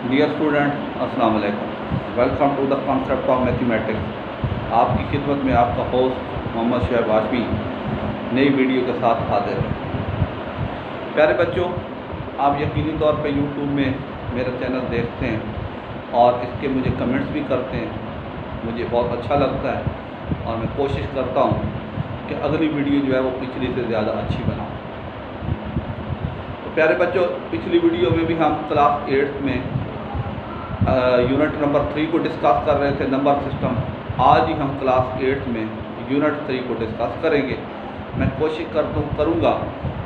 Dear student, अस्सलाम वालेकुम। Welcome to the concept of mathematics. आपकी खिदमत में आपका होस्ट मोहम्मद शुएब वाजवी नई वीडियो के साथ हाजिर है। प्यारे बच्चों, आप यकीनी तौर पे यूट्यूब में मेरा चैनल देखते हैं और इसके मुझे कमेंट्स भी करते हैं। मुझे बहुत अच्छा लगता है और मैं कोशिश करता हूँ कि अगली वीडियो जो है वो पिछली से ज़्यादा अच्छी बनाऊँ। तो प्यारे बच्चों, पिछली वीडियो में भी हम क्लास 8 में यूनिट नंबर 3 को डिस्कस कर रहे थे, नंबर सिस्टम। आज ही हम क्लास 8 में यूनिट 3 को डिस्कस करेंगे। मैं कोशिश करूँगा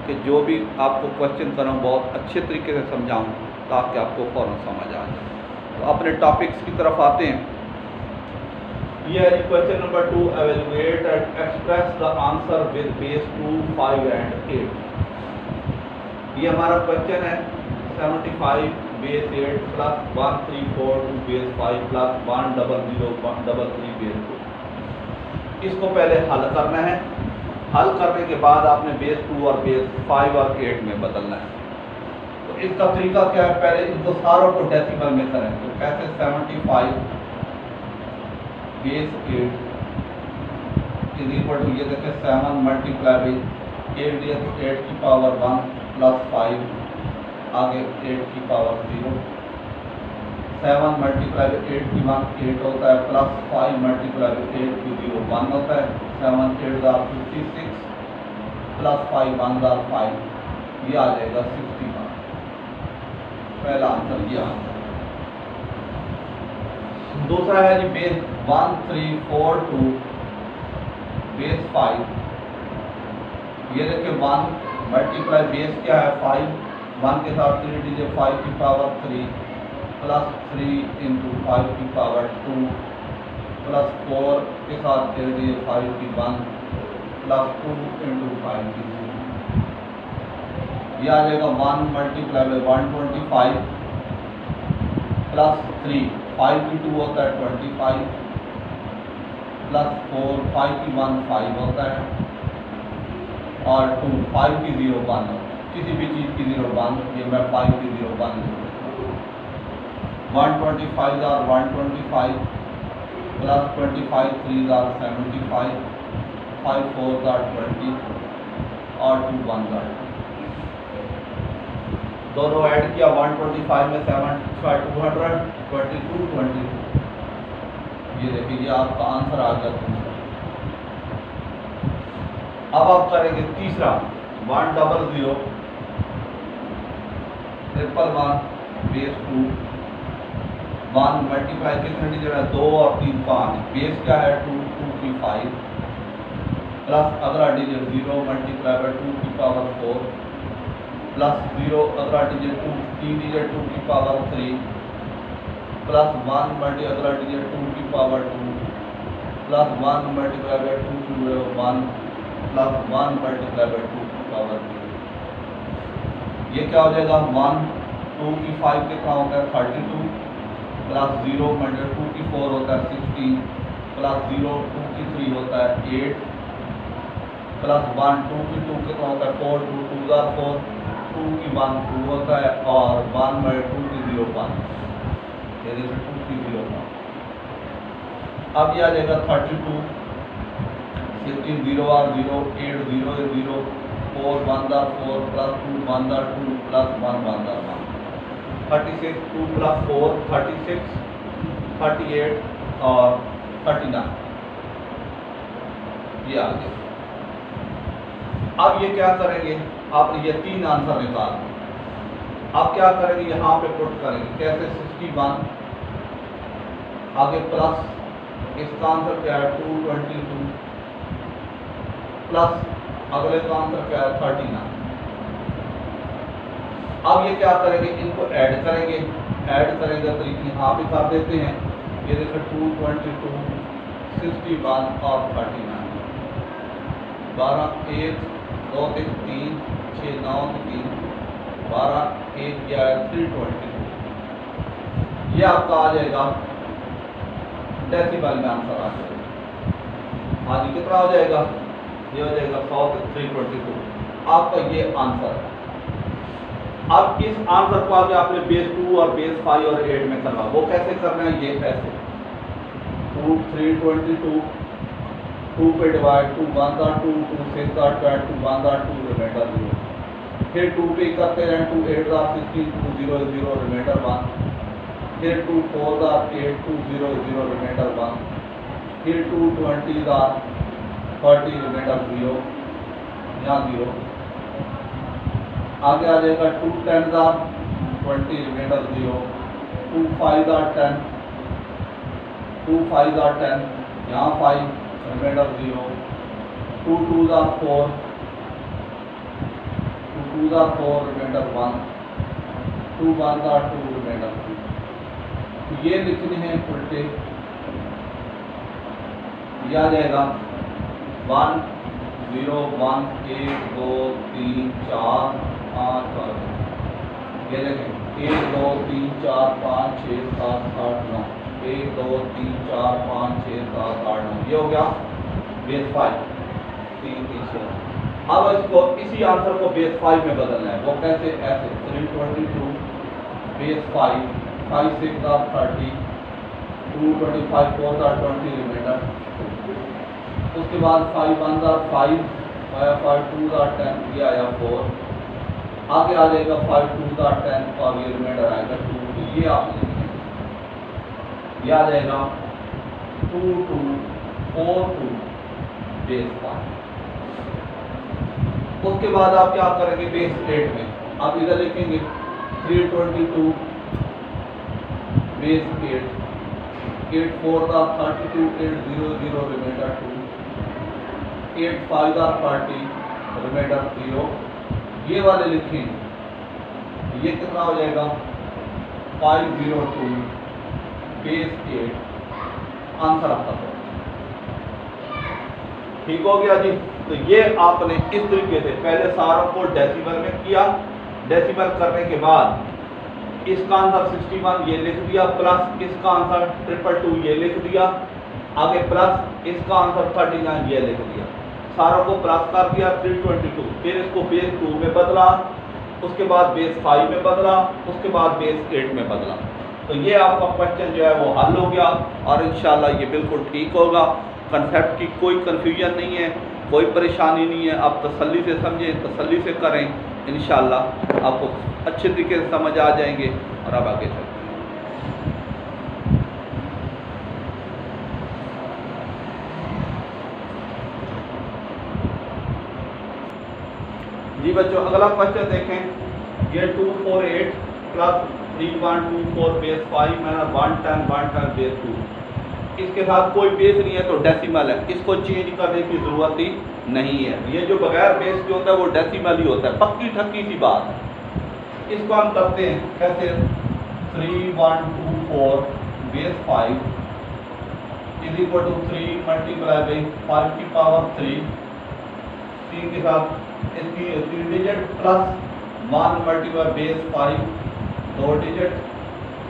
कि जो भी आपको क्वेश्चन करूँ बहुत अच्छे तरीके से समझाऊँ ताकि आपको फ़ौरन समझ आ जाए। तो अपने टॉपिक्स की तरफ आते हैं। ये है question number 2, evaluate and express the answer with base 2, 5 and 8। ये हमारा क्वेश्चन है 75 base 8 plus 1342 base 5 plus 100 base 2। इसको पहले हल करना है। हल करने के बाद आपने बेस 2 और बेस 5 और 8 में बदलना है। तो इसका तरीका क्या है, पहले इनको सारों को डेसिमल में करें। तो कैसे, 75 बेस 8 इज इक्वल टू, ये देखें 7 मल्टीप्लाई 8 की पावर 1 प्लस 5 आगे 8 की पावर 0। 7 मल्टीप्लाई 8 की 1 8 होता है, प्लस 5 मल्टीप्लाई 8 की 0 1 होता है। 7 8 are 56 प्लस 5 1 are 5, ये आ जाएगा 61। पहला आंसर ये आंसर। दूसरा है जी बेस 1342 बेस 5। ये देखिए 1 मल्टीप्लाई बेस क्या है 5, 1 के साथ 3 दीजिए 5 की पावर 3 प्लस 3 इंटू 5 की पावर 2 प्लस 4 के साथ 3 दीजिए 5 की 1 प्लस 2 इंटू 5 की 2। यह आ जाएगा 1 मल्टीप्लाई बाई 125 प्लस 3 5 की 2 होता है 25 प्लस 4 5 की 1 5 होता है और 2 5 की 0 1 होता है। किसी भी चीज़ की 0 1, ये मैं 5 की 0 1 लिख देता हूँ। 125 are 125 प्लस 25 3 are 75 5 4 are 20 और 2 1 are 2। दोनों ऐड किया, 125 में 75 200 22 22। ये देखिए, ये आपका आंसर आ गया दूसरा। अब आप करेंगे तीसरा 100 ट्रिपल 1 बेस 2। 1 मल्टीप्लाई कितने डिजिट है, 2 और 3 5। बेस क्या है 2 2 की 5 प्लस अगला डिजिट 0 मल्टीप्लाई बाई 2 की पावर 4 प्लस 0 अगला डिजिट 2 3 डिजिट 2 की पावर 3 प्लस 1 मल्टी अगला डिजिट 2 की पावर 2 प्लस 1 मल्टीप्लाई बाई 2 की 1 प्लस 1 मल्टीप्लाई बाई 2 की पावर 0। ये क्या हो जाएगा, 1 2 की 5 कितना होता है 32 प्लस 0 मल्टीप्लाई 2 की 4 होता है 16 प्लस 0 2 की 3 होता है 8 प्लस 1 2 की 2 कितना होता है 4 2 2 are 4 2 की 1 2 होता है और 1 मल्टीप्लाई 2 की 0 1, ये देखिए 2 की 0 1। अब ये आ जाएगा 32 16 0 are 0 8 0 is 0 4 1 are 4 plus 2 1 are 2 plus 1 1 are 1। 36 2 plus 4 36 38 और 39, ये आ गया। अब ये क्या करेंगे, आपने ये 3 आंसर निकाल। अब क्या करेंगे, यहाँ पे पुट करेंगे। कैसे, 61 आगे प्लस, इसका आंसर क्या है 222 प्लस अगले का आंसर क्या है 39। अब ये क्या करेंगे, इनको ऐड करेंगे। ऐड करेंगे तो यहाँ भी कर देते हैं। ये देखो 222 61 और 39 12 1 2 3 3 6 9 3 12 1 क्या है 322। ये आपका आ जाएगा डेसिमल में आंसर आ जाएगा। हाँ जी, कितना हो जाएगा, ये हो जाएगा 100 से 322। आपका ये आंसर है। अब इस आंसर को आगे आपने बेस 2 और बेस 5 और 8 में करना, वो कैसे करना है, ये ऐसे 2 322 2 पे डिवाइड 2 1 का 2 2 6 का 10 2 1 का 2 रिमाइंडर 0, फिर 2 पे करते हैं 2 8 का 16 2 0 0 रिमाइंडर 1, फिर 2 4 का 8 2 0 0 रिमाइंडर 1, फिर 2 20 का 30 रिमाइंडर 0, यहाँ 0, आगे आ जाएगा 2 10 का 20 रिमाइंडर 0, 2 5 का 10 2 5 का 10, यहाँ 5 रिमाइंडर 0, 2 2 का 4 2 2 का 4 रिमाइंडर 1, 2 1 का 2 रिमाइंडर 2। तो ये लिखने हैं उल्टे, यह आ जाएगा 1 0 1 1 2 3 4 5 6, ये देखें 1 2 3 4 5 6 7 8 9, 1 2 3 4 5 6 7 8 9, ये हो गया बेस 5 3 3 6। अब इसको इसी आंसर को बेस 5 में बदलना है, वो कैसे, ऐसे 322 बेस 5 5 6 का 30 2 25 4 का 20 रिमाइंडर, उसके बाद 5 1 का 5 5 2 का 10, ये आया 4, आगे आ जाएगा 5 2 का 10 और ये रिमाइंडर आएगा 2, ये आप लिखेंगे, ये आ जाएगा 2 2 4 2 बेस 5। उसके बाद आप क्या करेंगे बेस 8 में, आप इधर लिखेंगे 322 बेस 8 8 4 का 32 8 0 0 रिमाइंडर 2, 8 5 का 40 रिमाइंडर 0, ये वाले लिखेंगे, ये कितना हो जाएगा 502 बेस 8 आंसर आपका। ठीक हो गया जी। तो ये आपने इस तरीके से पहले सारों को डेसिमल में किया, डेसिमल करने के बाद इसका आंसर 61 ये लिख दिया, प्लस इसका आंसर 222 ये लिख दिया, आगे प्लस इसका आंसर 39 ये लिख दिया, सारों को प्लस कर दिया 322, फिर इसको बेस 2 में बदला, उसके बाद बेस 5 में बदला, उसके बाद बेस 8 में बदला। तो ये आपका क्वेश्चन जो है वो हल हो गया और इंशाल्लाह ये बिल्कुल ठीक होगा। कंसेप्ट की कोई कन्फ्यूजन नहीं है, कोई परेशानी नहीं है, आप तसल्ली से समझें, तसल्ली से करें, इंशाल्लाह आपको अच्छे तरीके से समझ आ जाएंगे और आप आगे चलें। जी बच्चों अगला क्वेश्चन देखें, ये 248 प्लस 3124 बेस 5 माइनस 110 बेस 2, इसके साथ कोई बेस नहीं है तो डेसिमल है, इसको चेंज करने की ज़रूरत ही नहीं है। ये जो बगैर बेस के होता है वो डेसिमल ही होता है, पक्की ठक्की सी बात है। इसको हम करते हैं कैसे, 3124 base 5 is equal to 3 multiply by 5 की पावर 3, 3 के साथ इसकी 3 digit plus 1 multiply base 5 2 digit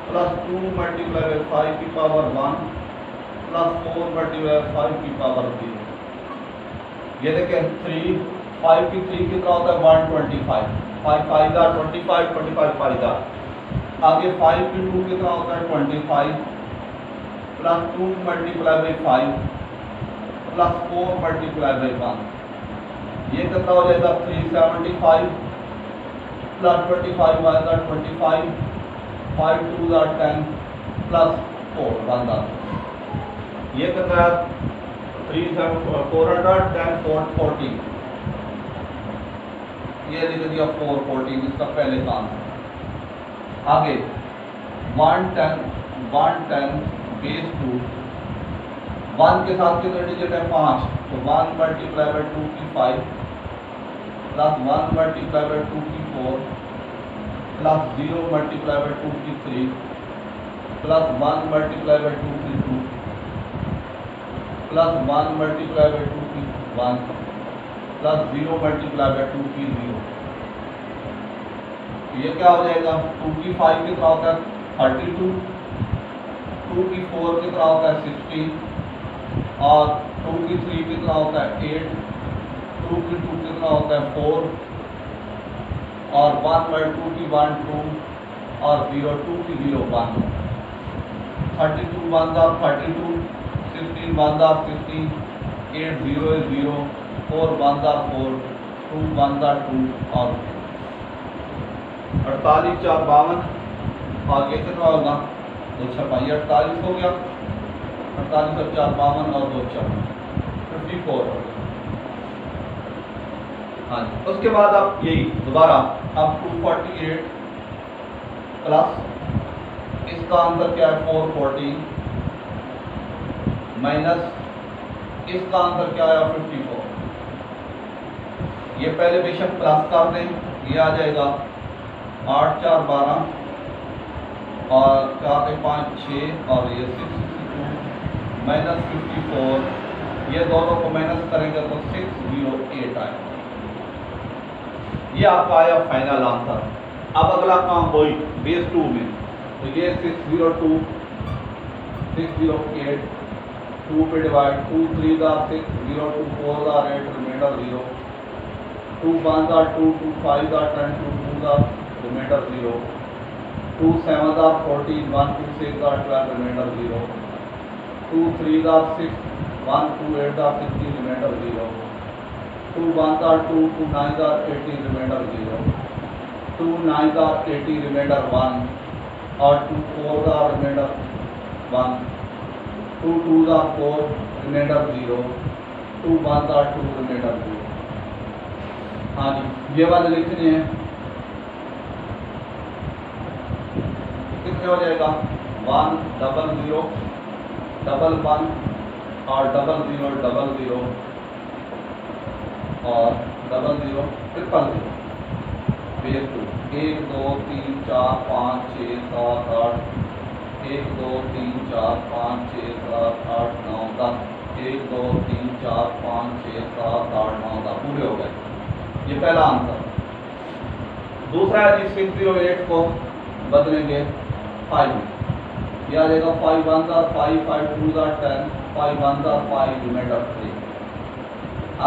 plus 2 multiply by 5 की पावर 1 प्लस 4 मल्टीप्लाई 5 की पावर 3। ये देखें 3 5 की 3 कितना होता है 125, 5 5 का 25 25 5 का, आगे 5 की 2 कितना होता है 25 plus 2 multiply by 5 plus 4 multiply by 1, ये कितना हो जाएगा 375 प्लस 25 1 का 25 5 2 का 10 प्लस 4 1 का, ये कितना है 400 10 440, ये लिख दिया 440 इसका पहले का आंसर। आगे 110 बेस 2, 1 के साथ कितने डिजिट है 5, तो 1 मल्टीप्लाई बाई 2 की 5 प्लस 1 मल्टीप्लाई बाई 2 की 4 प्लस 0 मल्टीप्लाई बाई 2 की 3 प्लस 1 मल्टीप्लाई बाई 2 की 2 प्लस 1 मल्टीप्लाई बाई 2 की 1 प्लस 0 मल्टीप्लाई बाई 2 की 0। ये क्या हो जाएगा 2 की 5 कितना होता है 32, 2 की 4 कितना होता है 16 और 2 की 3 कितना होता है 8, 2 की 2 कितना होता है 4 और 1 बाई 2 की 1 2 और 0 2 की 0 1, 32 1 दा 32, 16 1 दा 16, 8 0 is 0, 4 1 दा 4, 2 1 दा 2 और 48 4 52 और ये कितना होगा 2 6 48 हो गया, 48 और 4 52 और 2 6 54 हो गया। हाँ जी, उसके बाद आप यही दोबारा अब 248 प्लस इसका आंसर क्या है 414 माइनस इसका आंसर क्या है 54। ये पहले बेशक प्लस कर दें, ये आ जाएगा 8 4 12 और 4 5 6 और ये 662 माइनस 54, ये दोनों को माइनस करेंगे तो 608 आएगा। ये आपका आया फाइनल आंसर। अब अगला काम वही बेस 2 में, तो ये 602 608 2 पे डिवाइड 2 3 दा 6 0 2 4 दा 8 रिमाइंडर 0 2 1 दा 2 2 5 दा 10 2 2 दा रिमाइंडर 0 2 7 दा 14 1 2 6 दा 12 रिमाइंडर 0 2 3 दा 6 1 2 8 दा 16 रिमाइंडर 0 2 1 दा 2 2 9 दा 18 रिमाइंडर 0 2 9 दा 80 रिमाइंडर 1 और 2 4 दा रिमाइंडर 1 2 2 दा 4 रिमाइंडर 0 2 1 दा 2 रिमाइंडर 0। हाँ जी, ये वाले लिखने हैं, कितने हो जाएगा 1 डबल 0 डबल 1 और डबल 0 डबल 0 और डबल 0 ट्रिपल 0 बेस 2 1 2 3 4 5 6 7 8 1 2 3 4 5 6 7 8 9 10 1 2 3 4 5 6 7 8 9 10 पूरे हो गए। ये पहला आंसर। दूसरा है जी 608 को बदलेंगे 5 में, यह आ जाएगा 5 1 दा 5 5 2 दा 10 5 1 दा 5 रिमाइंडर 3,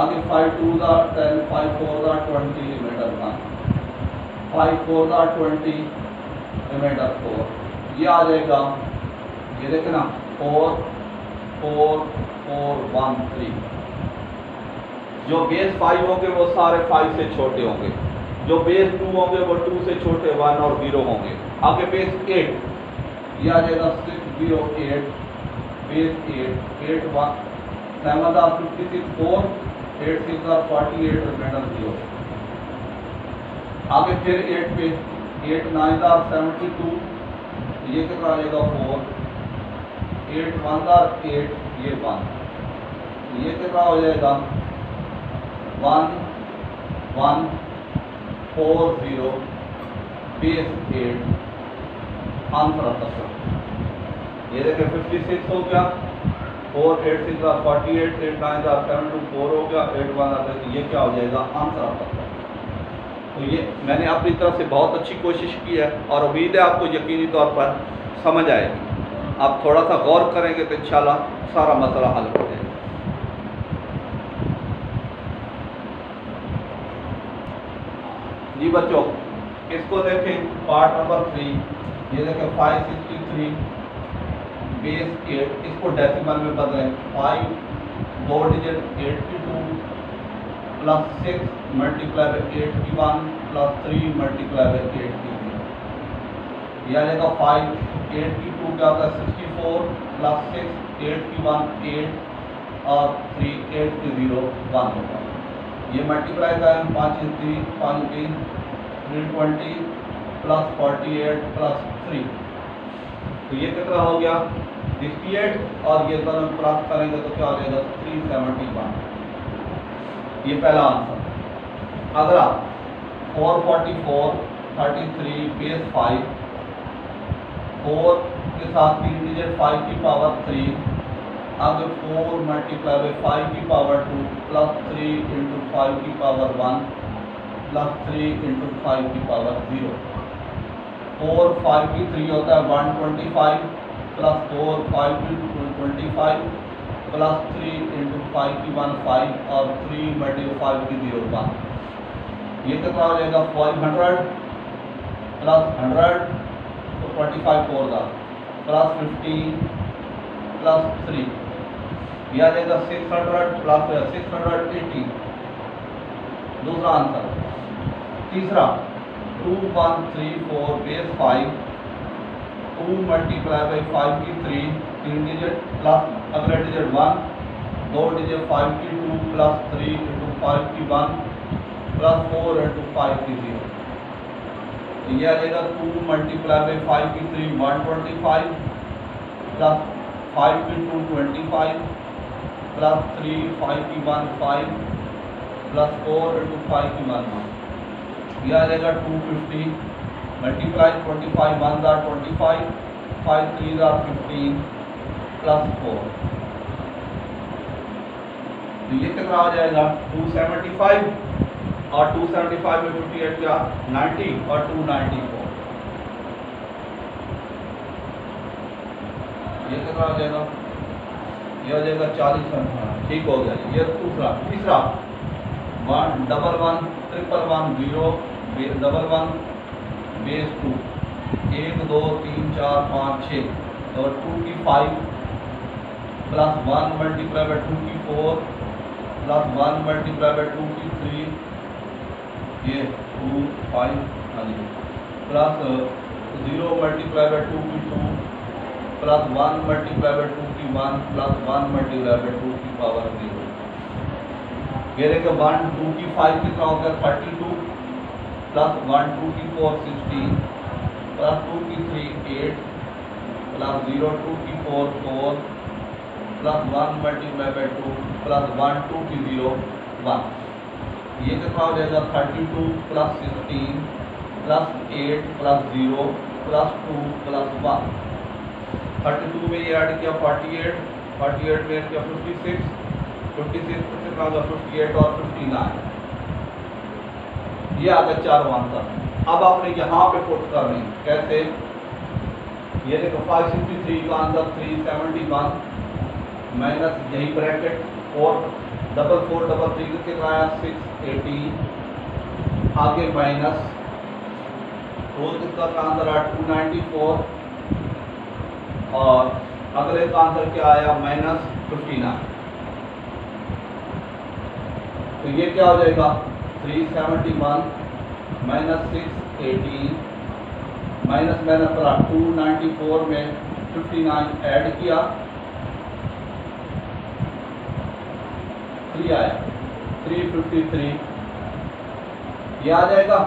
आगे 5 2 दा 10 5 4 दा 20 रिमाइंडर 1 5 4 दा 20 रिमाइंडर 4, ये आ जाएगा, ये देखना 4 4 4 1 3। जो बेस 5 होंगे वो सारे 5 से छोटे होंगे, जो बेस 2 होंगे वो 2 से छोटे 1 और 0 होंगे। आगे बेस 8, ये आ जाएगा 608 बेस 8 8 1 7 दा 56 4 8 6 दा 48 रिमाइंडर 0। आगे फिर 8 पे 8 9 दा 72, ये कितना आ जाएगा 4 8 1 दा 8 ये 1, ये कितना हो जाएगा 1 1 4 0 बेस 8 आंसर आता है। ये देखें 56 हो गया 4 8 6 दा 48 8 9 दा 74 हो गया 8 1 आता है, ये क्या हो जाएगा आंसर आता है। तो ये मैंने अपनी तरफ से बहुत अच्छी कोशिश की है और उम्मीद है आपको यकीनी तौर पर समझ आएगी। आप थोड़ा सा गौर करेंगे तो इंशाल्लाह सारा मसला हल हो जाएगा। जी बच्चों, इसको देखें पार्ट नंबर 3, ये देखें 563 बेस 8, इसको डेसिमल में बदलें 5 2 digit 82 plus 6 multiply by 81 plus 3 multiply by 83, यह आ जाएगा 5 82 क्या होता है 64 प्लस 6 81 8 और 3 8 की 0 1 होगा। ये मल्टीप्लाई का 5 3 5 3 320 प्लस 48 प्लस 3, तो ये कितना हो गया 68 और ये दोनों प्लस करेंगे तो क्या हो जाएगा 371, ये पहला आंसर। अगला 444 33 बेस 5 4 के साथ 3 डिजिट 5 की पावर 3, आगे 4 मल्टीप्लाई बाई 5 की पावर 2 प्लस 3 इंटू 5 की पावर 1 प्लस 3 इंटू 5 की पावर 0। 4 5 की 3 होता है 125 प्लस 4 5 की 25 प्लस 3 इंटू 5 की 1 5 और 3 मल्टीप्लाई 5 की 0 1। ये कितना हो जाएगा 500 प्लस 100, तो 25 4 दा प्लस 15 प्लस 3, यह आ जाएगा 600 प्लस 680। दूसरा आंसर। तीसरा 2134 बेस 5, 2 मल्टीप्लाई बाई 5 की 3 डिजिट प्लस अगला डिजिट 1, 2 डिजिट 5 की 2 प्लस 3 इंटू 5 की 1 प्लस 4 इंटू 5 की 0। तो यह आ जाएगा 2 मल्टीप्लाई बाई 5 की 3 125 प्लस 5 की 2 25 प्लस 3 5 की 1 5 प्लस 4 इंटू 5 की 1 यह आ जाएगा 250 मल्टीप्लाई 25 1 दा 25 5 3 दा 15 प्लस 4। तो ये कितना आ जाएगा 275 और 275 में 58 क्या 90 और 294। ये कितना आ जाएगा, ये हो जाएगा 40। ठीक हो गया। ये दूसरा। तीसरा 1 डबल 1 ट्रिपल 1 0 डबल 1 बेस 2 1 2 3 4 5 6 और 2 की 5 प्लस 1 मल्टीप्लाई बाई 2 की 4 प्लस 1 मल्टीप्लाई बाई 2 की 3 ये 2 5 हाँ जी प्लस 0 मल्टीप्लाई बाई 2 की 2 प्लस 1 मल्टीप्लाई बाई 2 की 1 प्लस 1 मल्टीप्लाई बाई 2 की पावर 0। ये रहेगा 1 2 की 5 कितना हो गया 32 प्लस 1 2 की 4 16 प्लस 2 की 3 8 प्लस 0 2 की 4 4 प्लस 1 मल्टीप्लाई बाई 2 प्लस 1 2 की 0 1। ये कितना हो जाएगा 32 plus 16 plus 8 plus 0 plus 2 plus 1। 32 में ये ऐड किया 48 48 में किया 56 56 से कितना होगा 58 और 59। ये आ गया चारों आंसर। अब आपने यहाँ पे पुट करनी कैसे, ये देखो 563 का आंसर 371 माइनस यही ब्रैकेट और 4 कितना आया 680 आगे माइनस रोज कितना का आंसर आया 294 और अगले का आंसर क्या आया माइनस 59। तो ये क्या हो जाएगा 371 माइनस 680 माइनस मैंने पढ़ा 294 में 59 ऐड किया 3 आया 353 ये आ जाएगा।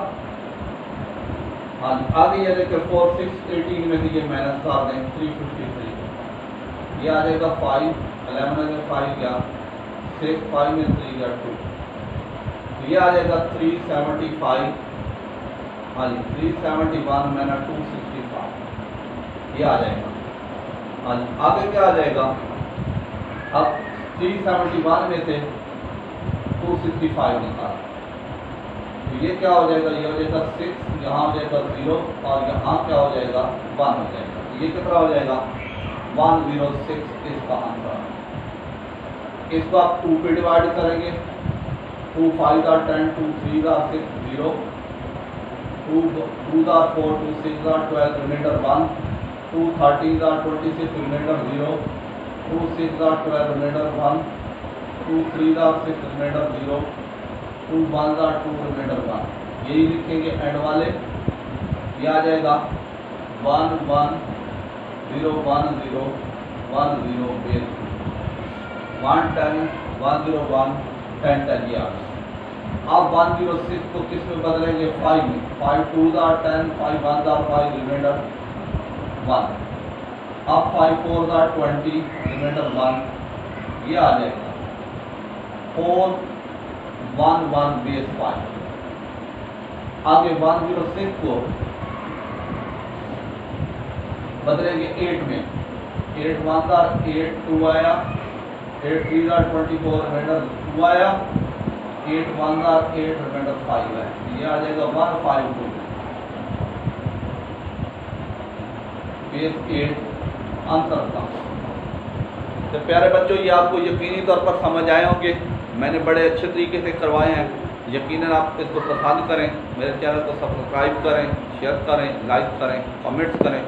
हाँ आगे ये देखिए 4 6 18 में से ये माइनस कर दें 353 ये आ जाएगा 5 11 में 5 गया 6 5 में 3 गया 2 ये आ जाएगा 375 हाँ जी 371 मैंने 265 ये आ जाएगा। हाँ जी आगे क्या आ जाएगा अब 371 में से 265 निकाला तो ये क्या हो जाएगा ये हो जाएगा 6 यहाँ हो जाएगा 0 और यहाँ क्या हो जाएगा 1 हो जाएगा। ये कितना हो जाएगा 106 इसका आंसर। इसको आप 2 पे डिवाइड करेंगे 2 5 are 10 2 3 are 6 0 2 are 4 2 6 are 12 remainder 1 2 13 are 26 remainder 0 2 6 are 12 remainder 1 2 3 are 6 remainder 0 2 1 are 2 remainder 1। यही लिखेंगे एंड वाले ये आ जाएगा 1 1 0 1 0 1 0 बेस 1 10 1 0 1 10 10 ये आ गया। अब 106 को किस में बदलेंगे 5 में 5 2 are 10 5 1 are 5 remainder 1 अब 5 4 are 20 remainder 1 ये आ जाएगा 4 1 1 बेस 5। आगे 106 को बदलेंगे 8 में 8 1 are 8 2 आया 8 3 are 24 remainder 2 आया 8 1 are 8 remainder 5 है ये आ जाएगा 152 बेस 8 आंसर था। तो प्यारे बच्चों ये आपको यकीनी तौर पर समझ आए होंगे, मैंने बड़े अच्छे तरीके से करवाए हैं। यकीनन आप इसको पसंद करें, मेरे चैनल को सब्सक्राइब करें, शेयर करें, लाइक करें, कमेंट्स करें।